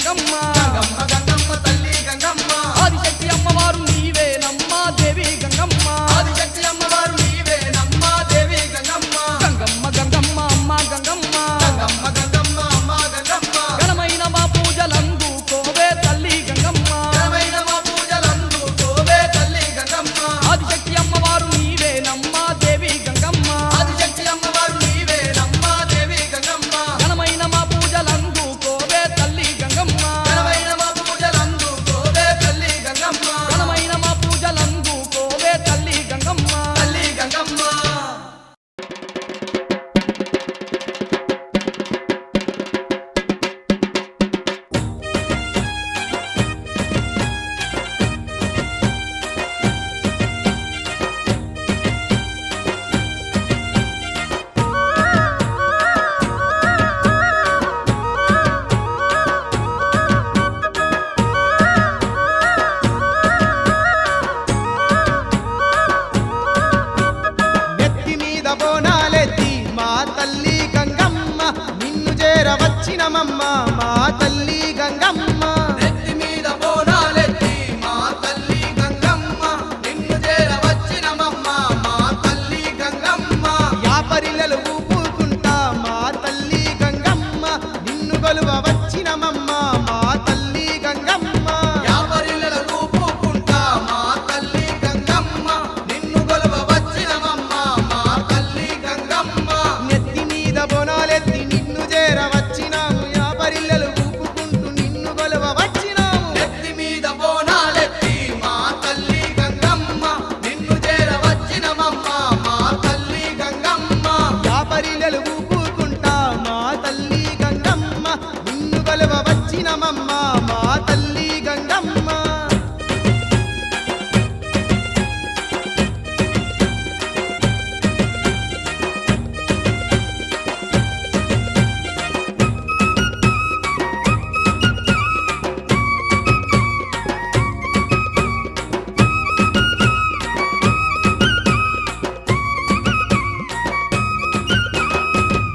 గంగమ్మ గంగమ్మ గంగమ్మ తల్లి గంగమ్మ ఆదిశక్తి అమ్మవారు నీవేనమ్మా దేవి గంగమ్మ ఆదిశక్తి అమ్మవారు నీవేనమ్మా దేవి గంగమ్మ గంగమ్మ గంగమ్మ అమ్మ గంగమ్మ గంగమ్మ గంగమ్మ అమ్మ గంగమ్మ ఘనమైన మా పూజలందుకోవే తల్లి గంగమ్మ ఘనమైన మా పూజలందుకోవే తల్లి గంగమ్మ ఆదిశక్తి అమ్మవారు నీవేనమ్మా దేవి గంగమ్మ ఆదిశక్తి అమ్మవారు నీవేనమ్మా దేవి గంగమ్మ ఘనమైన మా పూజలందుకోవే తల్లి గంగమ్మ ఘనమైన మా పూజలందుకోవే తల్లి గంగమ్మ ఘనమైన మా పూజలందుకోవే తల్లి గంగమ్మ తల్లి గంగమ్మ నెత్తి మీద బోనాలెత్తి మా తల్లి గంగమ్మ నిన్ను చేరవచ్చినమమ్మ మా తల్లి గంగమ్మ నెత్తి మీద బోనాలెత్తి మా తల్లి గంగమ్మ నిన్ను చేరవచ్చినమమ్మ మా తల్లి గంగమ్మ యాపరిలలు ఊపుకుంటా మా తల్లి గంగమ్మ నిన్ను గొలువ వచ్చినమమ్మ మా తల్లి గంగమ్మ యాపరిల రూపుకుంటా మా తల్లి గంగమ్మ నిన్ను గొలవ వచ్చినమమ్మ మా తల్లి గంగమ్మ నెత్తి మీద బోనాలెత్తి నిన్ను చేరవచ్చినాము యాపరిల్లలు ఊపుకుంటూ నిన్ను గొలువ వచ్చినాము నెత్తి మీద బోనాలెత్తి మా తల్లి గంగమ్మ నిన్ను చేరవచ్చినమమ్మ మా తల్లి గంగమ్మ యాపరిలలు ఊపుకుంటా మా తల్లి గంగమ్మ నిన్ను గొలువ వచ్చినమమ్మ మా తల్లి గంగమ్మ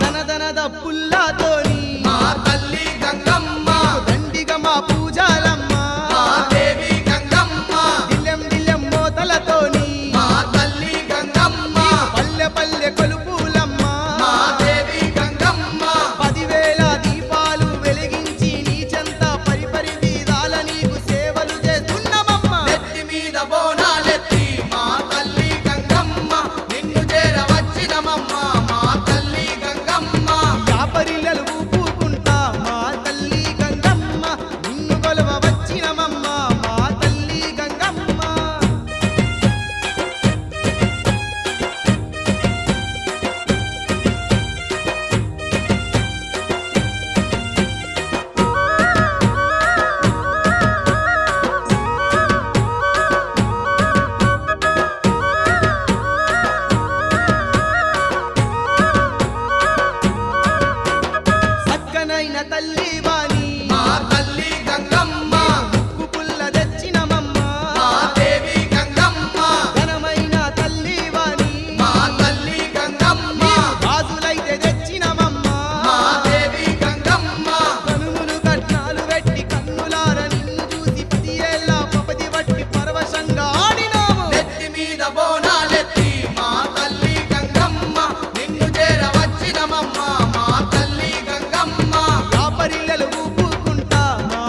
దనదనద పుల్లాతోని మా తల్లి గంగమ్మ దండిగా మా పూజాలమ్మ మా దేవి గంగమ్మ దిల్లెం దిల్లెం మోతలతోని మా తల్లి గంగమ్మ పల్లె పల్లె కొలుపులమ్మ మా దేవి గంగమ్మ 10,000 దీపాలు వెలిగించి నీ చెంత పరిపరి వీరాల నీకు సేవలు చేస్తున్నమమ్మ నెత్తి మీద బోనాలెత్తి మా తల్లి గంగమ్మ నిన్ను చేరవచ్చినమమ్మ మా తల్లి గంగమ్మ యాపరిల్లలు ఊపుకుంటా మా తల్లి గంగమ్మ నిన్ను గొలవ వచ్చినమమ్మ మా తల్లి గంగమ్మ సక్కనైన తల్లి వాణి మా తల్లి గంగమ్మ ఉప్పు పుల్ల తెచ్చినమమ్మ మా దేవి గంగమ్మ ఘనమైన తల్లి వాణి మా తల్లి గంగమ్మ గాజులైతే తెచ్చినమమ్మ మా దేవి గంగమ్మ కనుములు కట్నాలు పెట్టి కన్నులార నిన్ను చూసి 10 ఏళ్ళ పపది వట్టి పరవశంగా ఆడినాము నెత్తి మీద బోనాలెత్తి మా తల్లి గంగమ్మ నిన్ను చేరవచ్చినమమ్మ మా తల్లి గంగమ్మ యాపరిల్లలు ఊపుకుంటా మా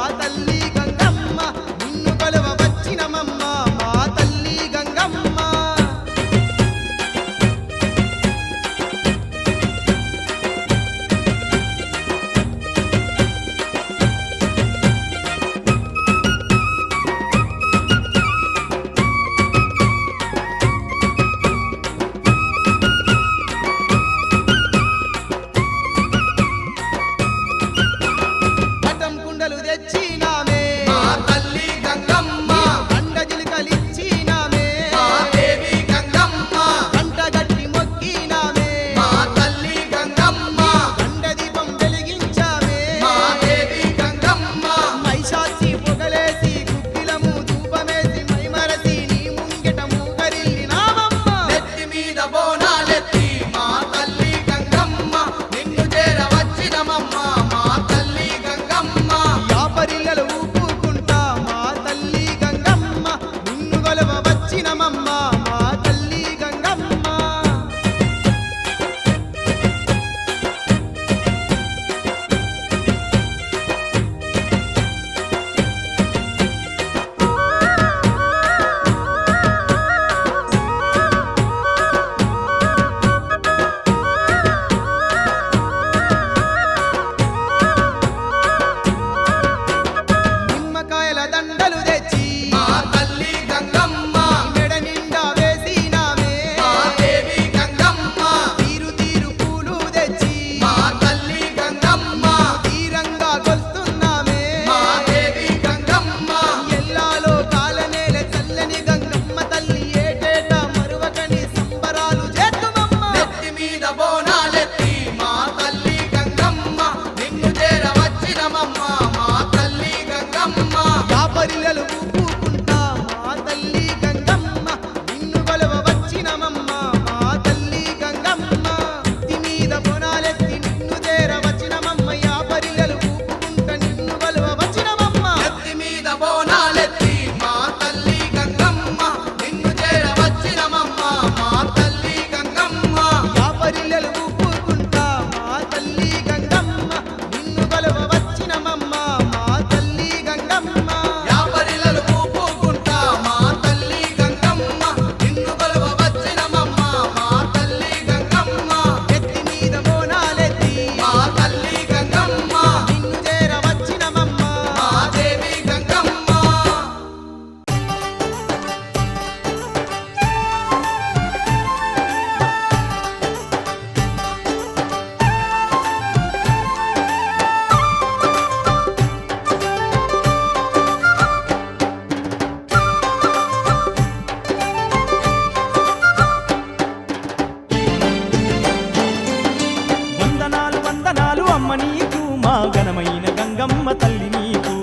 ఘనమైన గంగమ్మ తల్లి నీకు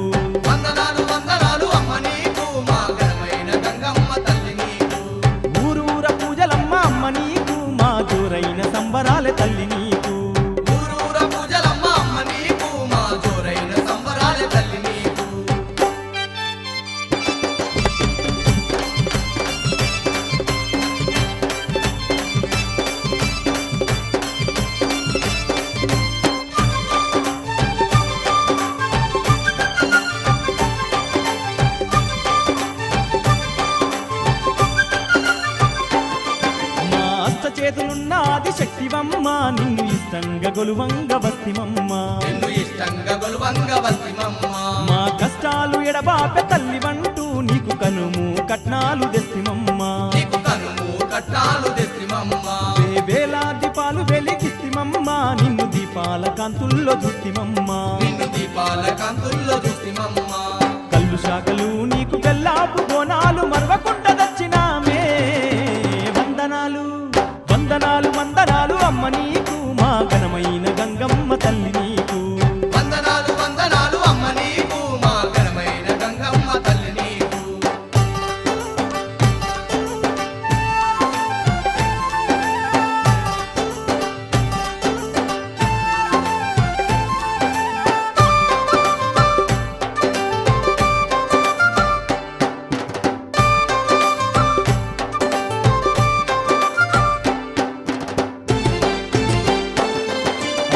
వందనాలు వందనాలు అమ్మ నీకు మా ఘనమైన గంగమ్మ తల్లి నీకు ఊరూర పూజలమ్మ అమ్మ నీకు మా జోరైన సంబరాల తల్లి నీకు ఊరూర పూజలమ్మ అమ్మ నీకు మా జోరైన సంబరాల తల్లి నీకు మా అష్ట చేతులున్న ఆది శక్తివమ్మ నిన్ను ఇష్టంగా గొలువంగ వస్తిమమ్మ నిన్ను ఇష్టంగా గొలువంగ వస్తిమమ్మ మా కష్టాలు ఎడబాపె తల్లివంటూ నీకు కనుము కట్నాలు తెస్తిమమ్మ నీకు కనుము కట్టాలు తెస్తిమమ్మ వేల దీపాలు వెలిగిస్తిమమ్మ నిన్ను దీపాల కాంతుల్లో చూస్తిమమ్మ నిన్ను దీపాల కాంతుల్లో చూస్తిమమ్మ కళ్ళు శాఖలు నీకు బెల్లాపు బోనాలు మరవకుండా దచ్చినామే వందనాలు వందనాలు వందనాలు అమ్మ నీకు మా ఘనమైన గంగమ్మ తల్లి నీకు వందనాలు వందనాలు అమ్మ నీకు మా ఘనమైన గంగమ్మ తల్లి నీకు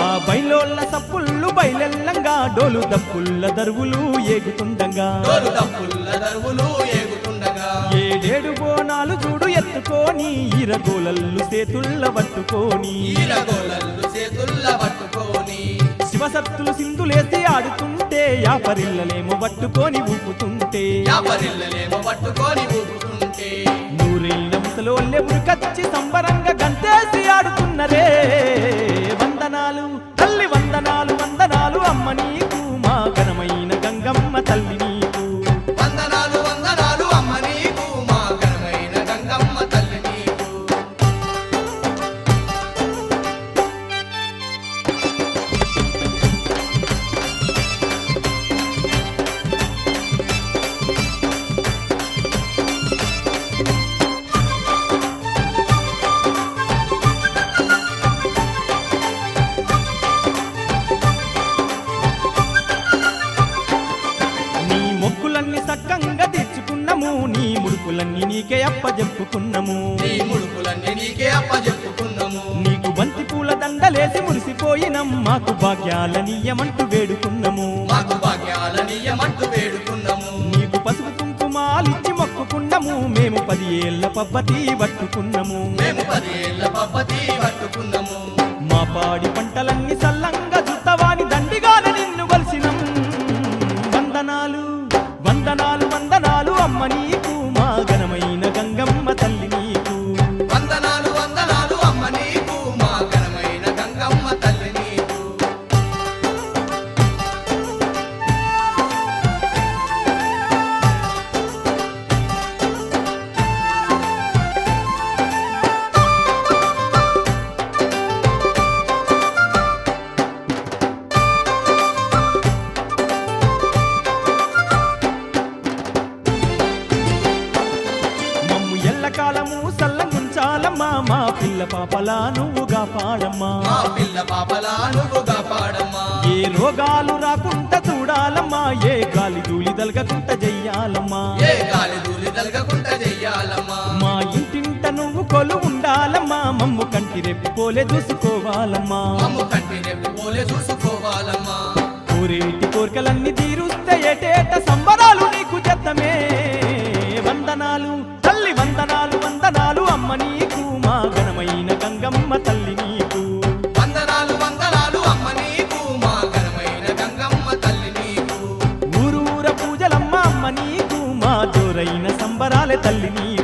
ఆ బైలోళ్ళ సప్పుళ్ళు బయలెల్లంగా డోలు దప్పుల్ల దరువులు ఏగుతుండగా డోలు డప్పుల్ల దరువులు ఏగుతుండగా ఏడేడు బోనాలు చూడు ఎత్తుకొని ఈరగోలల్లు సేతుళ్ళ పట్టుకొని ఈరగోలల్లు చేతుల్ల పట్టుకొని శివసత్తులు సింధులేసి ఆడుతుంటే యాపరిల్లలేమో పట్టుకొని ఊపుతుంటే యాపరిల్లలేమో పట్టుకొని ఊపుతుంటే నూరేళ్ళ ముసలోళ్ళే ఉరికచ్చి సంబరంగా గంతేసి ఆడుతున్నరే వందనాలు తల్లి వందనాలు వందనాలు అమ్మ నీకు మా ఘనమైన గంగమ్మ తల్లి నీకు వందనాలు వందనాలు అమ్మ నీకు మా ఘనమైన గంగమ్మ తల్లి నీకు నీ మొక్కులన్నీ సక్కంగా తీర్చుకున్నాము నీ ముడుకులన్నీ నీకే అప్పజెప్పుకున్నాము నీ ముడుపులన్నీ నీకే అప్పజెప్పుకున్నాము నీకు బంతి పూల దండలేసి మురిసిపోయినం మాకు భాగ్యాలనీయమంటూ వేడుకున్నాము మాకు భాగ్యాలనీయమంటూ వేడుకున్నాము నీకు పసుపు కుంకుమాలిచ్చి మొక్కుకున్నాము మేము 10 ఏళ్ల పబ్బతి పట్టుకున్నాము మేము 10 ఏళ్ల పబ్బతి పట్టుకున్నాము మా పాడి పంటలన్నీ సల్లంగా జుత్తవాని దండిగాన నిన్ను కలిసినం వందనాలు వందనాలు వందనాలు అమ్మ నీకు మా ఘనమైన గంగమ్మ తల్లి నీకు వందనాలు వందనాలు అమ్మ నీకు మా ఘనమైన గంగమ్మ తల్లి నీకు మమ్ము ఎల్లకాలము సల్లంగుంచాలమ్మా మా పిల్ల పాపలా నువ్వుగా పాడమ్మా మా పిల్ల పాపలా నువ్వుగా పాడమ్మా ఏ రోగాలు రాకుండా చూడాలమ్మా ఏ గాలి ధూళి దలగకుంట చెయ్యాలమ్మా ఏ గాలి ధూళి తలగకుంట చెయ్యాలమ్మా మా ఇంటింట నువ్వు కొలు ఉండాలమ్మా మమ్ము కంటి రెప్పి పోలే చూసుకోవాలమ్మా మమ్ము కంటి రేపు పోలే చూసుకోవాలమ్మా కోరేటి కోరికలన్నీ తీరుస్తే ఏటేట సంబరాలు నీకు చెత్తమే వందనాలు తల్లి వందనాలు వందనాలు అమ్మ నీకు మా ఘనమైన గంగమ్మ తల్లి నీకు వందనాలు వందనాలు అమ్మ నీకు మా ఘనమైన గంగమ్మ తల్లి నీకు ఊరూర పూజలమ్మ అమ్మ నీకు మా జోరైన సంబరాలే తల్లి నీకు